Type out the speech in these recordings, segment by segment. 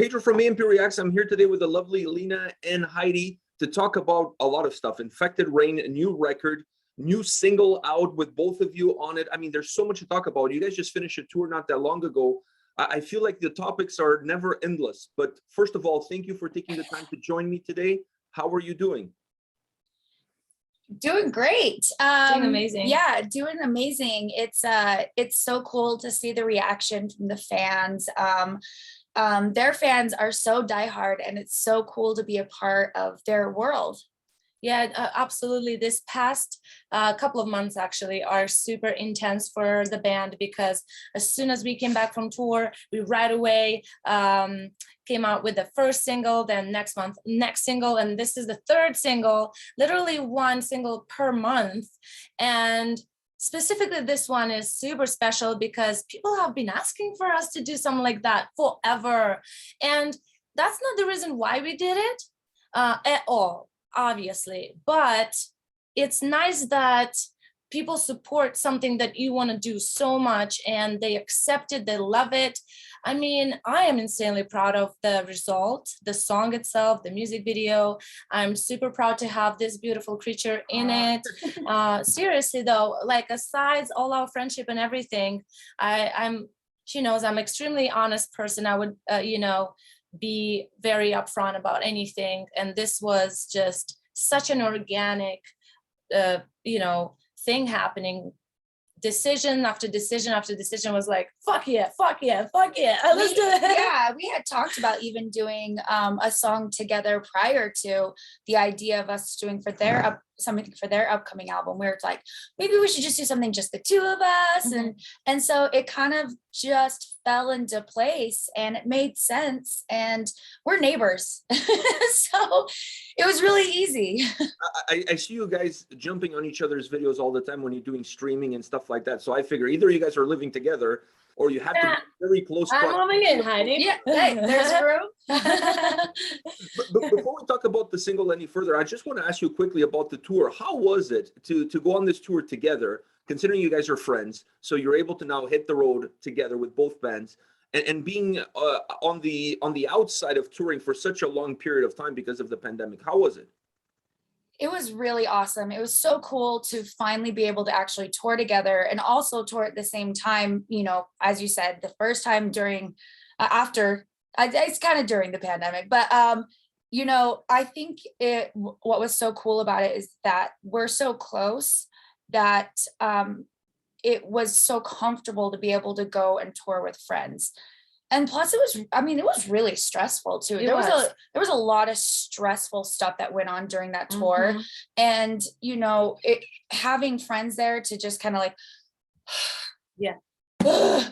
Pedro from A&P-Reacts. I'm here today with the lovely Lena and Heidi to talk about a lot of stuff. Infected Rain, a new record, new single out with both of you on it. I mean, there's so much to talk about. You guys just finished a tour not that long ago. I feel like the topics are never endless. But first of all, thank you for taking the time to join me today. How are you doing? Doing great. Doing amazing. Yeah, doing amazing. It's so cool to see the reaction from the fans. Their fans are so diehard, and it's so cool to be a part of their world. Yeah, absolutely. This past couple of months actually are super intense for the band, because as soon as we came back from tour, we right away came out with the first single, then next month, next single, and this is the third single, literally one single per month. And specifically, this one is super special because people have been asking for us to do something like that forever. And that's not the reason why we did it at all, obviously, but it's nice that people support something that you want to do so much and they accept it, they love it. I mean, I am insanely proud of the result, the song itself, the music video. I'm super proud to have this beautiful creature in it. Seriously though, like aside all our friendship and everything, she knows I'm extremely honest person. I would, be very upfront about anything. And this was just such an organic, thing happening. Decision after decision after decision was like, fuck yeah, fuck yeah, fuck yeah, let's do it. Yeah, we had talked about even doing a song together prior to the idea of us doing something for their upcoming album, where it's like, maybe we should just do something just the two of us. Mm-hmm. And so it kind of just fell into place and it made sense, and we're neighbors. So it was really easy. I see you guys jumping on each other's videos all the time when you're doing streaming and stuff like that. So I figure either you guys are living together or you have to be very close. I'm moving in, Heidi. Yeah, hey, there's room. But before we talk about the single any further, I just want to ask you quickly about the tour. How was it to go on this tour together, considering you guys are friends? So you're able to now hit the road together with both bands, and being on the outside of touring for such a long period of time because of the pandemic. How was it? It was really awesome. It was so cool to finally be able to actually tour together, and also tour at the same time, as you said, the first time during, it's kind of during the pandemic, but I think what was so cool about it is that we're so close that it was so comfortable to be able to go and tour with friends. And plus it was really stressful too. There was a lot of stressful stuff that went on during that tour. Mm-hmm. And, having friends there to just kind of like,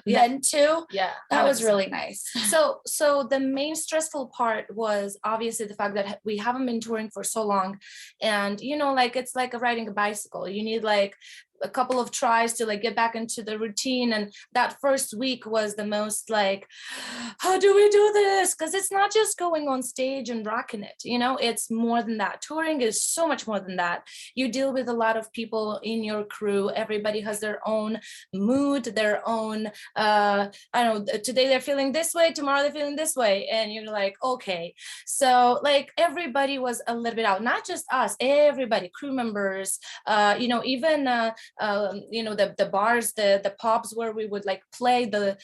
then too, that was really nice. So the main stressful part was obviously the fact that we haven't been touring for so long, and it's like riding a bicycle. You need like a couple of tries to like get back into the routine, and that first week was the most like, how do we do this? Because it's not just going on stage and rocking it, it's more than that. Touring is so much more than that. You deal with a lot of people in your crew. Everybody has their own mood, their own today they're feeling this way, tomorrow they're feeling this way, and you're like, okay. So like everybody was a little bit out, not just us, everybody, crew members, even the bars, the pubs where we would like play, the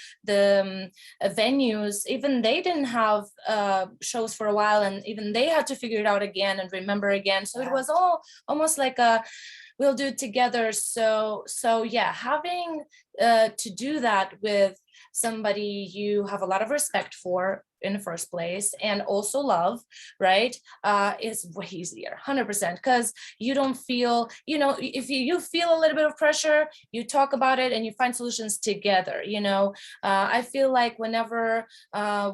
venues, even they didn't have shows for a while, and even they had to figure it out again and remember again. So it was all almost like we'll do it together. So yeah, having to do that with somebody you have a lot of respect for in the first place, and also love, right, is way easier, 100%, because you don't feel, if you feel a little bit of pressure, you talk about it and you find solutions together. I feel like whenever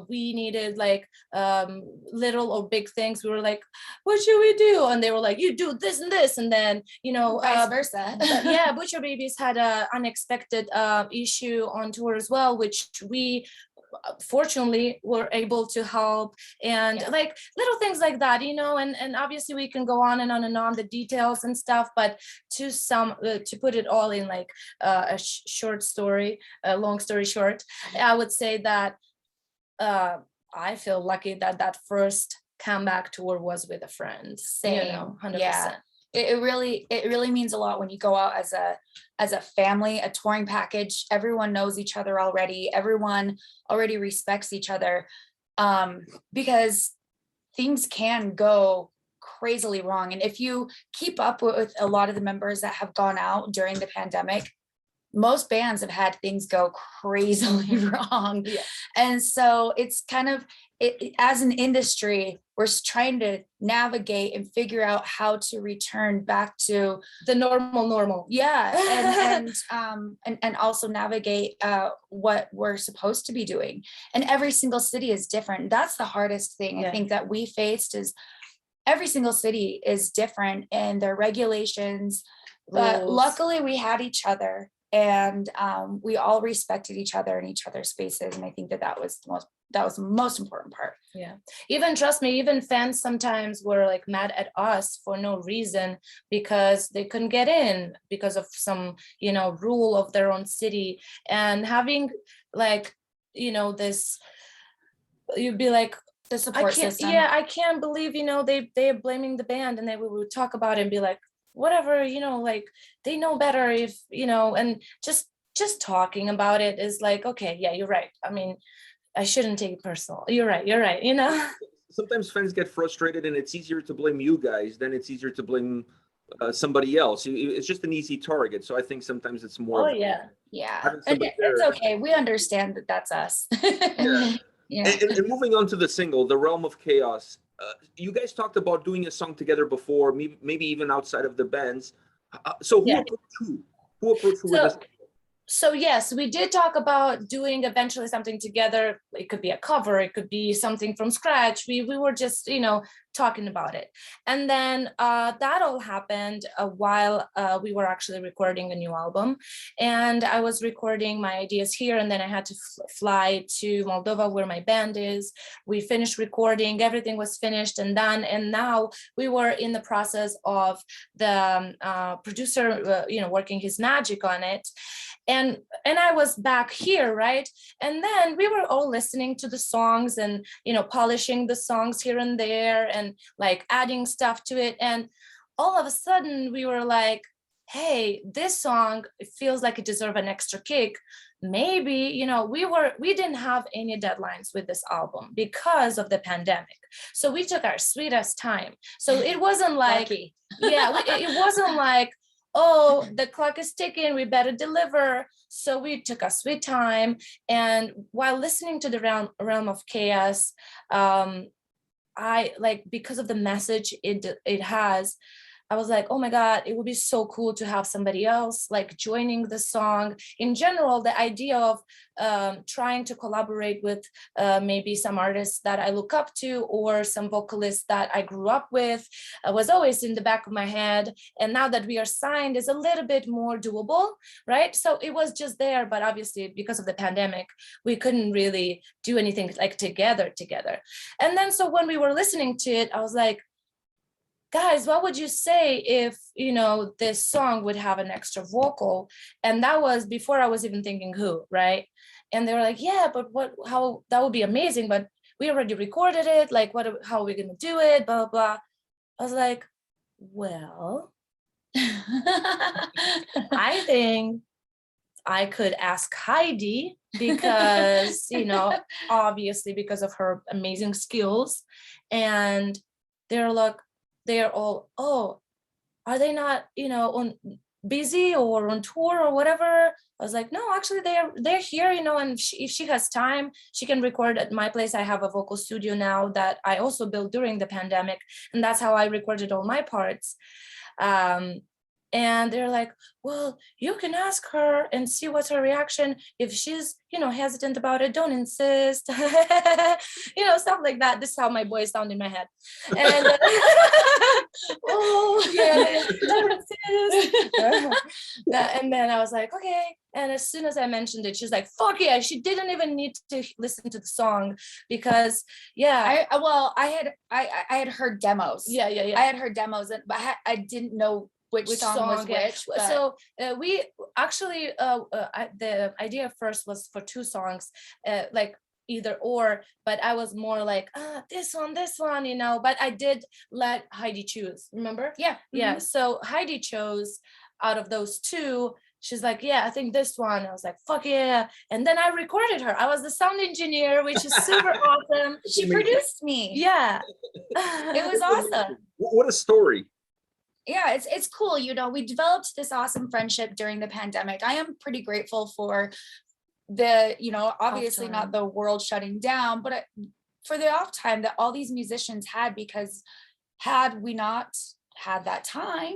we needed like little or big things, we were like, what should we do? And they were like, you do this and this, and then vice versa. Yeah, Butcher Babies had an unexpected issue on tour as well, which we fortunately were able to help, and like little things like that, and obviously we can go on and on and on the details and stuff, but to put it all in like a short story, a long story short, I would say that I feel lucky that that first comeback tour was with a friend. Same. You know, 100%. Yeah. It really means a lot when you go out as a family, a touring package. Everyone knows each other already. Everyone already respects each other, because things can go crazily wrong. And if you keep up with a lot of the members that have gone out during the pandemic, most bands have had things go crazily wrong. Yeah. And so it's kind of, as an industry, we're trying to navigate and figure out how to return back to The normal. Yeah. And also navigate what we're supposed to be doing. And every single city is different. That's the hardest thing I think that we faced, is every single city is different in their regulations. But Rules. luckily we had each other, and we all respected each other in each other's spaces. And I think that was the most important part. Yeah. Even trust me, even fans sometimes were like mad at us for no reason, because they couldn't get in because of some, you know, rule of their own city. And having like, you know, this, you'd be like, The support system. Yeah, I can't believe, you know, they're blaming the band, and we would talk about it and be like, whatever, you know, like they know better, if, you know, and just talking about it is like, okay, yeah, you're right. I mean, I shouldn't take it personal. You're right, you know. Sometimes fans get frustrated, and it's easier to blame you guys than it's easier to blame somebody else. It's just an easy target. So I think sometimes it's more. Oh yeah. And it's okay. We understand that that's us. Yeah. Yeah. And moving on to the single, The Realm of Chaos. You guys talked about doing a song together before, maybe even outside of the bands. So who approached who? Who approached who with this? So yes, we did talk about doing eventually something together. It could be a cover, it could be something from scratch. We were just, you know, talking about it. And then that all happened while we were actually recording a new album. And I was recording my ideas here, and then I had to fly to Moldova where my band is. We finished recording, everything was finished and done. And now we were in the process of the producer, you know, working his magic on it. And I was back here, right? And then we were all listening to the songs and, you know, polishing the songs here and there and like adding stuff to it. And all of a sudden we were like, hey, this song, it feels like it deserves an extra kick. Maybe, you know, we didn't have any deadlines with this album because of the pandemic. So we took our sweetest time. So it wasn't like, it wasn't like, oh, the clock is ticking, we better deliver. So we took a sweet time. And while listening to the realm of chaos, I like, because of the message it has, I was like, oh my God, it would be so cool to have somebody else like joining the song. In general, the idea of trying to collaborate with maybe some artists that I look up to or some vocalists that I grew up with was always in the back of my head. And now that we are signed, is a little bit more doable, right? So it was just there, but obviously because of the pandemic, we couldn't really do anything like together. And then so when we were listening to it, I was like, guys, what would you say if, you know, this song would have an extra vocal? And that was before I was even thinking who, right? And they were like, yeah, but how, that would be amazing, but we already recorded it. Like, how are we going to do it? Blah, blah, blah. I was like, well, I think I could ask Heidi because, you know, obviously because of her amazing skills. And they're like, they're all, oh, are they not, you know, on busy or on tour or whatever? I was like, no, actually they're here, you know, and if she has time, she can record at my place. I have a vocal studio now that I also built during the pandemic, and that's how I recorded all my parts. And they're like, well, you can ask her and see what's her reaction. If she's, you know, hesitant about it, don't insist. You know, stuff like that. This is how my boys sound in my head. And oh yeah, don't insist. And then I was like, okay. And as soon as I mentioned it, she's like, fuck yeah. She didn't even need to listen to the song because I had heard demos. Yeah. I had heard demos, but I didn't know which song was which. But... So we actually, the idea first was for two songs. Like either or, but I was more like, this one, you know, but I did let Heidi choose, remember? Yeah. Yeah. So Heidi chose out of those two. She's like, yeah, I think this one. I was like, fuck yeah. And then I recorded her. I was the sound engineer, which is super awesome. She produced me. Yeah. It was awesome. What a story. Yeah, it's cool. You know, we developed this awesome friendship during the pandemic. I am pretty grateful for the, you know, obviously not time. the world shutting down, but for the off time that all these musicians had, because had we not had that time,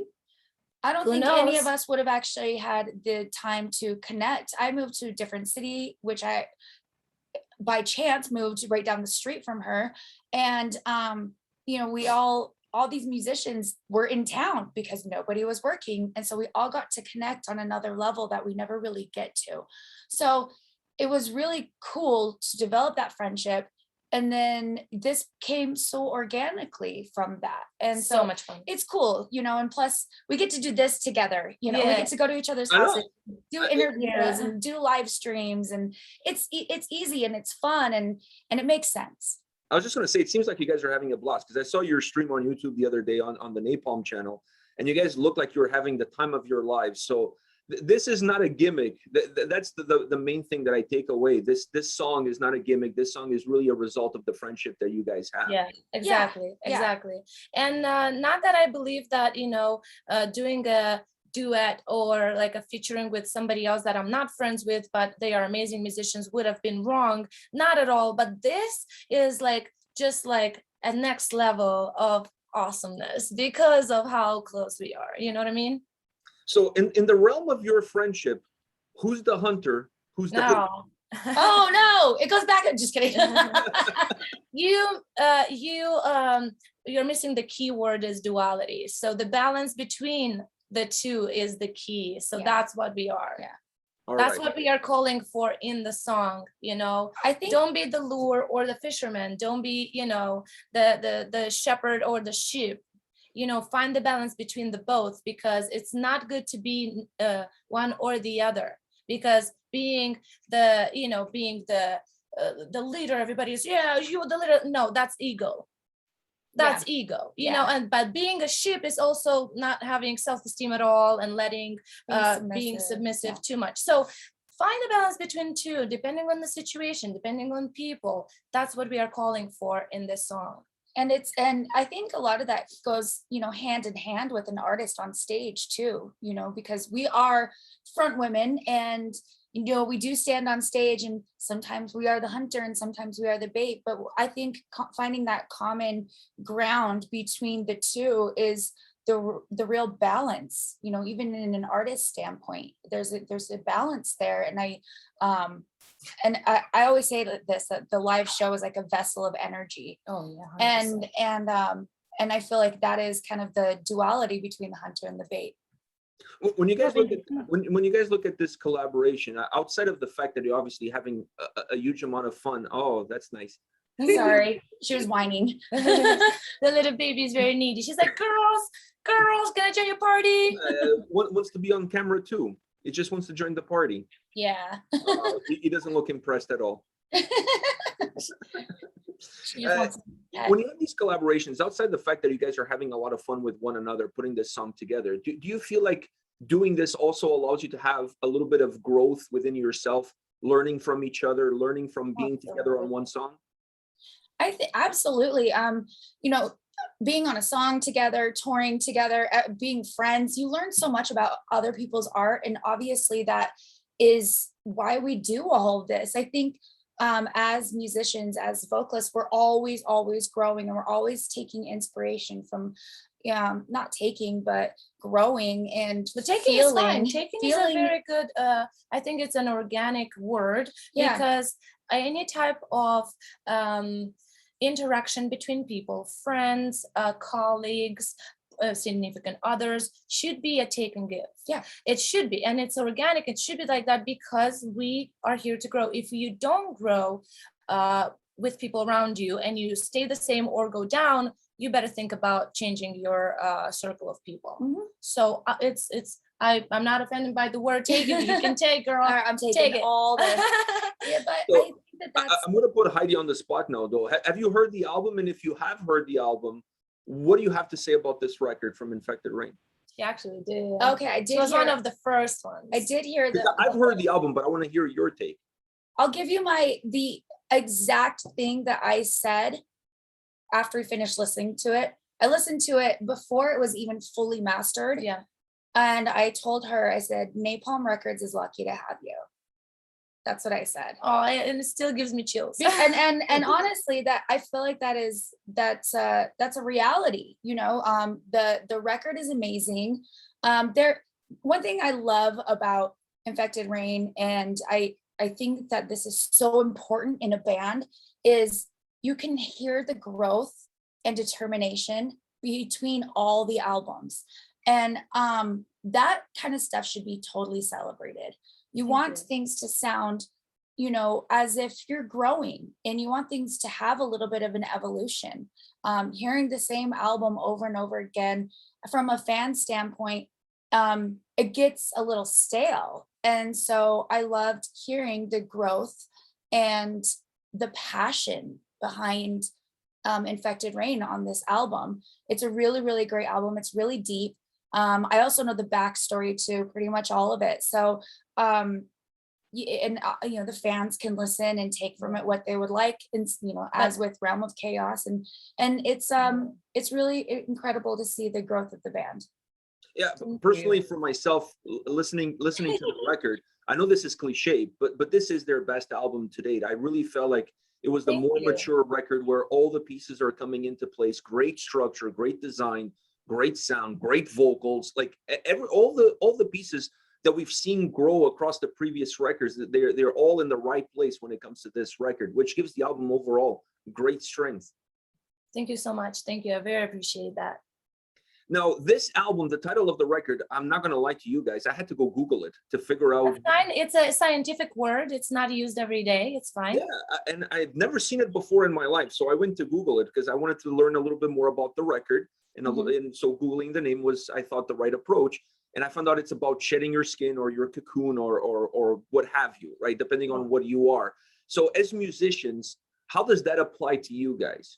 I don't Who think any of knows? us would have actually had the time to connect. I moved to a different city, which I by chance moved right down the street from her. And you know, we all these musicians were in town because nobody was working. And so we all got to connect on another level that we never really get to. So it was really cool to develop that friendship. And then this came so organically from that. And So so much fun. it's cool, you know, and plus we get to do this together, you know, we Yeah. get to go to each other's I know. houses, do interviews Yeah. and do live streams, and it's easy and it's fun and it makes sense. I was just going to say, it seems like you guys are having a blast, because I saw your stream on YouTube the other day on the Napalm channel, and you guys look like you were having the time of your lives. So this is not a gimmick. That's the main thing that I take away. This song is not a gimmick. This song is really a result of the friendship that you guys have. Yeah, exactly. Yeah. Exactly. And not that I believe that, you know, doing a duet or like a featuring with somebody else that I'm not friends with, but they are amazing musicians, would have been wrong. Not at all. But this is like just like a next level of awesomeness because of how close we are. You know what I mean? So in the realm of your friendship, who's the hunter? Who's the hitter? No. Oh no, it goes back. Just kidding. You're missing the key word is duality. So the balance between the two is the key. So Yeah. that's what we are. Yeah. All That's right. what we are calling for in the song, you know. I think Don't be the lure or the fisherman. Don't be, you know, the shepherd or the sheep. You know, find the balance between the both, because it's not good to be one or the other. Because being the, you know, being the leader, everybody's, yeah, you're the leader. No, that's ego. That's ego, you know. And but being a sheep is also not having self-esteem at all and letting being submissive too much. So find a balance between two, depending on the situation, depending on people. That's what we are calling for in this song. And I think a lot of that goes, you know, hand in hand with an artist on stage too, you know, because we are front women, and you know, we do stand on stage, and sometimes we are the hunter and sometimes we are the bait. But I think finding that common ground between the two is the real balance, you know. Even in an artist standpoint, there's a balance there. And I always say this, that the live show is like a vessel of energy. Oh yeah. 100%. And I feel like that is kind of the duality between the hunter and the bait. When you guys look at when you guys look at this collaboration, outside of the fact that you're obviously having a huge amount of fun. Oh, that's nice. Sorry, she was whining. The little baby is very needy. She's like, girls, can I join your party? Wants to be on camera too. He just wants to join the party. Yeah. He doesn't look impressed at all. She just wants When you have these collaborations, outside the fact that you guys are having a lot of fun with one another, putting this song together, do you feel like doing this also allows you to have a little bit of growth within yourself, learning from each other, learning from being together on one song? I think absolutely. You know, being on a song together, touring together, being friends, you learn so much about other people's art. And obviously that is why we do all of this. I think as musicians, as vocalists, we're always growing, and we're always taking inspiration from, not taking, but growing and But taking is fine. Taking is a very good, I think it's an organic word, because any type of interaction between people, friends, colleagues, significant others, should be a take and give. Yeah, it should be, and it's organic. It should be like that, because we are here to grow. If you don't grow with people around you, and you stay the same or go down, you better think about changing your circle of people. Mm-hmm. So I'm not offended by the word take. It. You can take, girl. I'm taking all this. Yeah, but that that's I'm going to put Heidi on the spot now, though. Have you heard the album? And if you have heard the album, what do you have to say about this record from Infected Rain? she actually did. Okay, I It did was hear, one of the first ones. I did hear Because I've heard the album, but I want to hear your take. I'll give you the exact thing that I said after we finished listening to it. I listened to it before it was even fully mastered. Yeah. And I told her, I said, Napalm Records is lucky to have you. That's what I said. Oh, and it still gives me chills. And honestly, that I feel like that's a reality. You know, the record is amazing. One thing I love about Infected Rain, and I think that this is so important in a band, is you can hear the growth and determination between all the albums. And that kind of stuff should be totally celebrated. You want things to sound, you know, as if you're growing, and you want things to have a little bit of an evolution. Hearing the same album over and over again from a fan standpoint, it gets a little stale. And so I loved hearing the growth and the passion behind Infected Rain on this album. It's a really, really great album. It's really deep. I also know the backstory to pretty much all of it. So, you know, the fans can listen and take from it what they would like, and you know, as with Realm of Chaos, and it's really incredible to see the growth of the band. Yeah, personally for myself, listening to the record, I know this is cliche, but this is their best album to date. I really felt like it was the more mature record where all the pieces are coming into place. Great structure, great design, great sound, great vocals. Like all the pieces that we've seen grow across the previous records, that they're all in the right place when it comes to this record, which gives the album overall great strength. Thank you so much. Thank you. I very appreciate that. Now, this album, the title of the record, I'm not going to lie to you guys, I had to go Google it to figure out. That's fine. It's a scientific word. It's not used every day. It's fine. Yeah, and I've never seen it before in my life. So I went to Google it because I wanted to learn a little bit more about the record. And, and so Googling the name was, I thought, the right approach. And I found out it's about shedding your skin or your cocoon or what have you, right? Depending on what you are. So as musicians, how does that apply to you guys?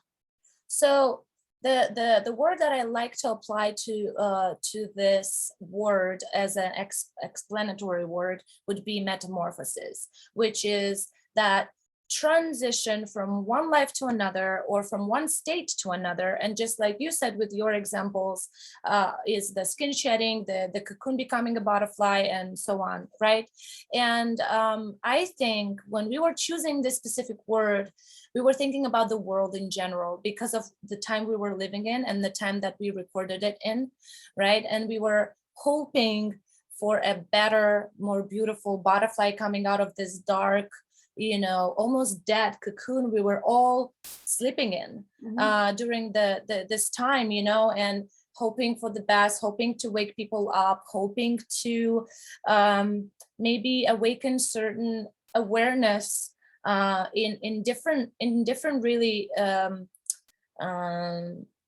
So the word that I like to apply to this word as an explanatory word would be metamorphosis, which is that transition from one life to another, or from one state to another. And just like you said with your examples, is the skin shedding, the cocoon becoming a butterfly, and so on, right? And I think when we were choosing this specific word, we were thinking about the world in general because of the time we were living in and the time that we recorded it in, right? And we were hoping for a better, more beautiful butterfly coming out of this dark, you know, almost dead cocoon we were all sleeping in during this time, you know, and hoping for the best, hoping to wake people up, hoping to maybe awaken certain awareness in different really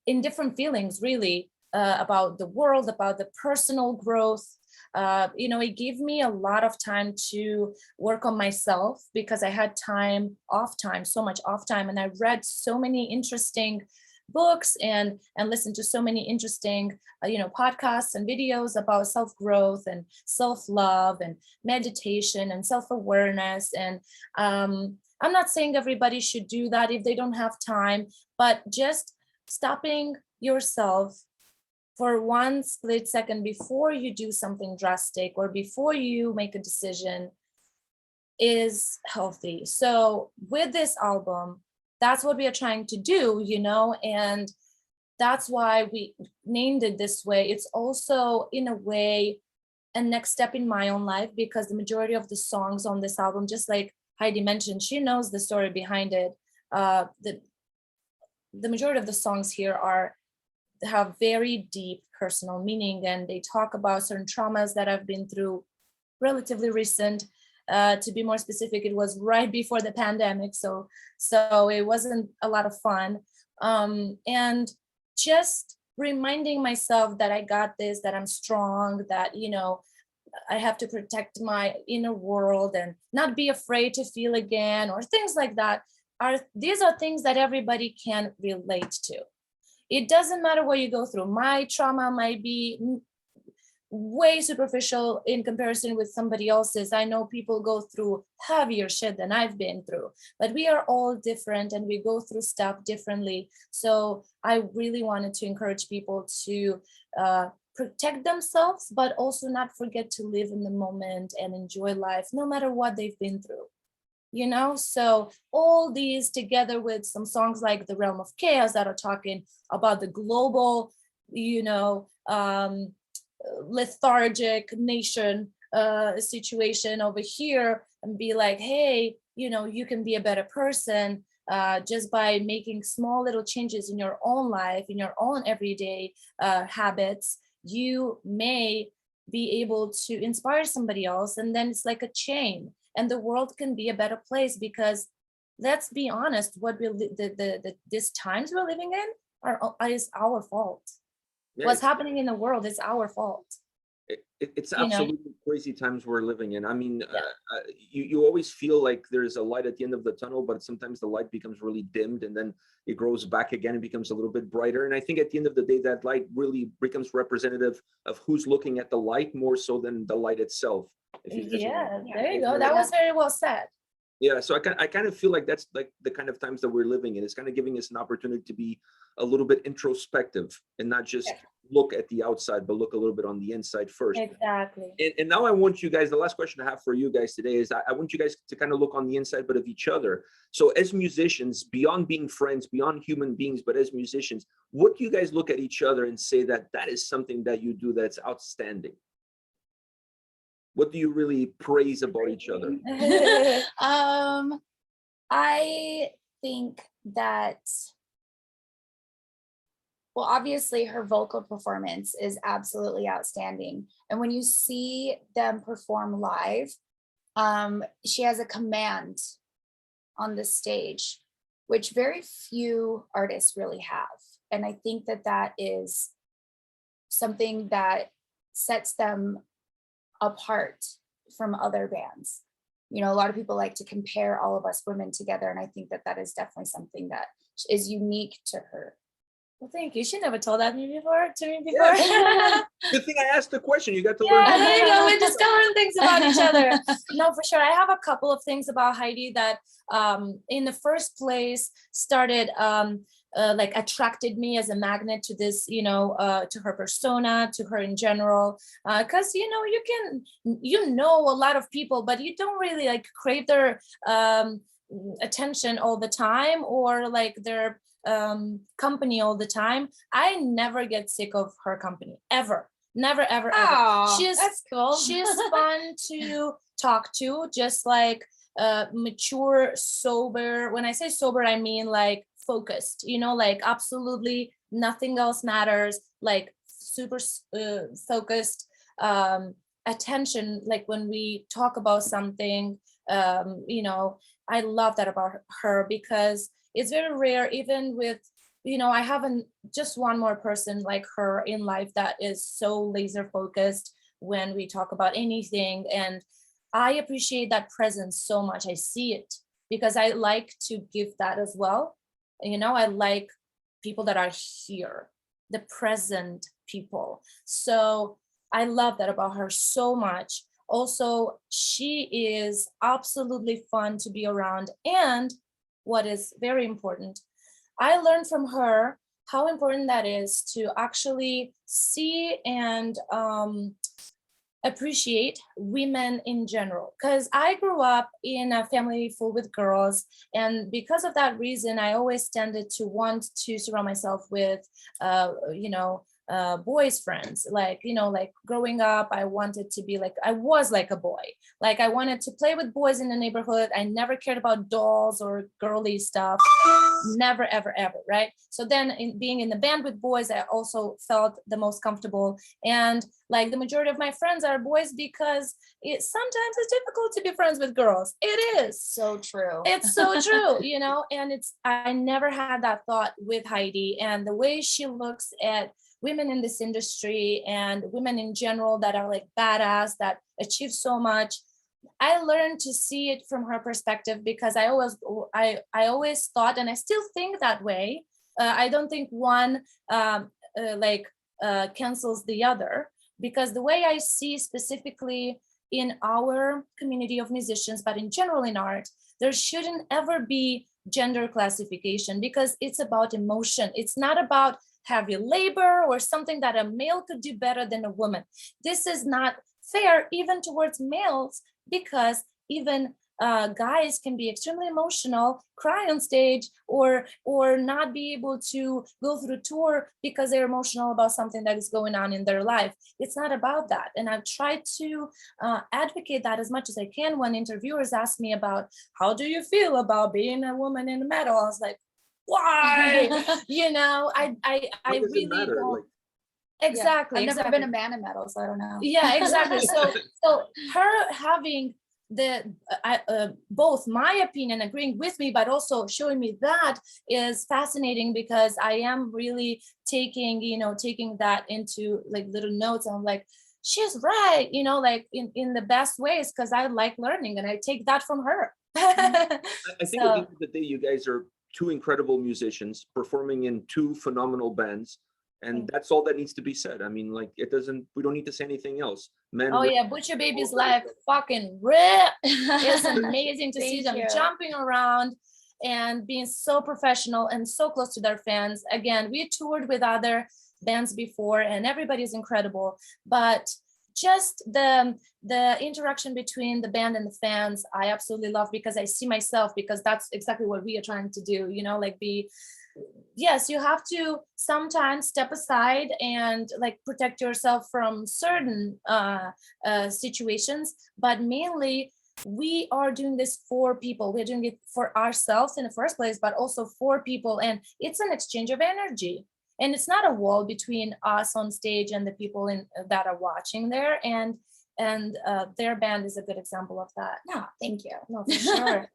in different feelings really about the world, about the personal growth. You know, it gave me a lot of time to work on myself because I had so much off time, and I read so many interesting books and listened to so many interesting, you know, podcasts and videos about self-growth and self-love and meditation and self-awareness. And I'm not saying everybody should do that if they don't have time, but just stopping yourself for one split second before you do something drastic or before you make a decision is healthy. So with this album, that's what we are trying to do, you know, and that's why we named it this way. It's also, in a way, a next step in my own life, because the majority of the songs on this album, just like Heidi mentioned, she knows the story behind it. The majority of the songs here have very deep personal meaning, and they talk about certain traumas that I've been through, relatively recent. To be more specific, it was right before the pandemic, so it wasn't a lot of fun. And just reminding myself that I got this, that I'm strong, that, you know, I have to protect my inner world and not be afraid to feel again, or things like that. These are things that everybody can relate to. It doesn't matter what you go through. My trauma might be way superficial in comparison with somebody else's. I know people go through heavier shit than I've been through, but we are all different and we go through stuff differently. So I really wanted to encourage people to protect themselves, but also not forget to live in the moment and enjoy life no matter what they've been through. So all these together with some songs like The Realm of Chaos that are talking about the global, lethargic nation situation over here, and be like, hey, you can be a better person just by making small little changes in your own life, in your own everyday habits. You may be able to inspire somebody else, and then it's like a chain, and the world can be a better place. Because let's be honest, what these times we're living in is our fault. Yeah, What's happening in the world is our fault. It's absolutely crazy times we're living in. I mean, you always feel like there's a light at the end of the tunnel, but sometimes the light becomes really dimmed and then it grows back again and becomes a little bit brighter. And I think at the end of the day, that light really becomes representative of who's looking at the light more so than the light itself. Yeah, there you go. That was very well said. Yeah, so I kind of feel like that's like the kind of times that we're living in. It's kind of giving us an opportunity to be a little bit introspective and not just look at the outside, but look a little bit on the inside first. Exactly. And now I want you guys, the last question I have for you guys today is I want you guys to kind of look on the inside, but of each other. So as musicians, beyond being friends, beyond human beings, but as musicians, what do you guys look at each other and say that is something that you do that's outstanding? What do you really praise about each other? I think that, well, obviously her vocal performance is absolutely outstanding. And when you see them perform live, she has a command on the stage, which very few artists really have. And I think that is something that sets them apart from other bands. A lot of people like to compare all of us women together, and I think that is definitely something that is unique to her. Well, thank you. She never told that to me before. Yeah. Good thing I asked the question. You got to learn. There you go. We're discovering things about each other. No, for sure. I have a couple of things about Heidi that in the first place started like attracted me as a magnet to this, to her persona, to her in general. Because you know a lot of people, but you don't really like crave their attention all the time, or like their company all the time. I never get sick of her company, ever. Never, ever, ever. That's cool. She's fun to talk to, just like mature, sober. When I say sober, I mean like focused, like absolutely nothing else matters, like super focused attention. Like when we talk about something, I love that about her, because it's very rare, even with, I haven't just one more person like her in life that is so laser focused when we talk about anything. And I appreciate that presence so much. I see it because I like to give that as well. I like people that are here, the present people. So I love that about her so much. Also, she is absolutely fun to be around. And what is very important, I learned from her how important that is to actually see and appreciate women in general. Because I grew up in a family full with girls, and because of that reason, I always tended to want to surround myself with boys friends. Like growing up, I wanted to be like, I was like a boy. Like I wanted to play with boys in the neighborhood. I never cared about dolls or girly stuff. Never, ever, ever. Right. So then being in the band with boys, I also felt the most comfortable. And like the majority of my friends are boys, because sometimes it's difficult to be friends with girls. It is. So true. It's so true, and I never had that thought with Heidi, and the way she looks at women in this industry and women in general that are like badass, that achieve so much. I learned to see it from her perspective, because I always thought, and I still think that way. I don't think one cancels the other, because the way I see specifically in our community of musicians, but in general in art, there shouldn't ever be gender classification, because it's about emotion. It's not about heavy labor or something that a male could do better than a woman. This is not fair even towards males, because even guys can be extremely emotional, cry on stage, or not be able to go through tour because they're emotional about something that is going on in their life. It's not about that. And I've tried to advocate that as much as I can. When interviewers ask me about, how do you feel about being a woman in metal, I was like, why? I really don't. Like, Exactly. I've never been a man in metal, so I don't know. Yeah, exactly. So her having both my opinion, agreeing with me, but also showing me that is fascinating, because I am really taking that into like little notes. I'm like, she's right, like in the best ways, because I like learning and I take that from her. I think at the end of the day, you guys are two incredible musicians performing in two phenomenal bands. And that's all that needs to be said. I mean, like, we don't need to say anything else. Men. Oh yeah, Butcher Baby's live fucking rip. It's amazing to see them jumping around and being so professional and so close to their fans. Again, we toured with other bands before and everybody's incredible, but just the interaction between the band and the fans, I absolutely love, because I see myself, because that's exactly what we are trying to do, yes, you have to sometimes step aside and like protect yourself from certain situations, but mainly we are doing this for people. We're doing it for ourselves in the first place, but also for people. And it's an exchange of energy. And it's not a wall between us on stage and the people that are watching there. And their band is a good example of that. No, thank you. No, for sure.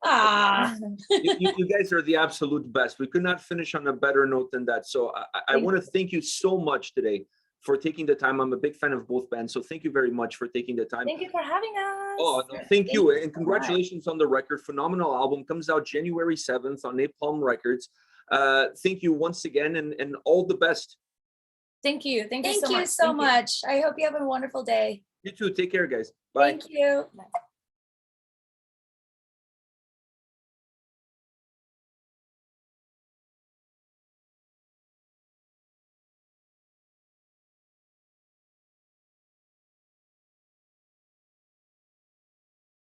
You guys are the absolute best. We could not finish on a better note than that. So I want to thank you so much today for taking the time. I'm a big fan of both bands, so thank you very much for taking the time. Thank you for having us. Oh, no, thank you. And congratulations on the record. Phenomenal album. Comes out January 7th on Napalm Records. Thank you once again, and all the best. Thank you. Thank you so much. I hope you have a wonderful day. You too. Take care, guys. Bye. Thank you.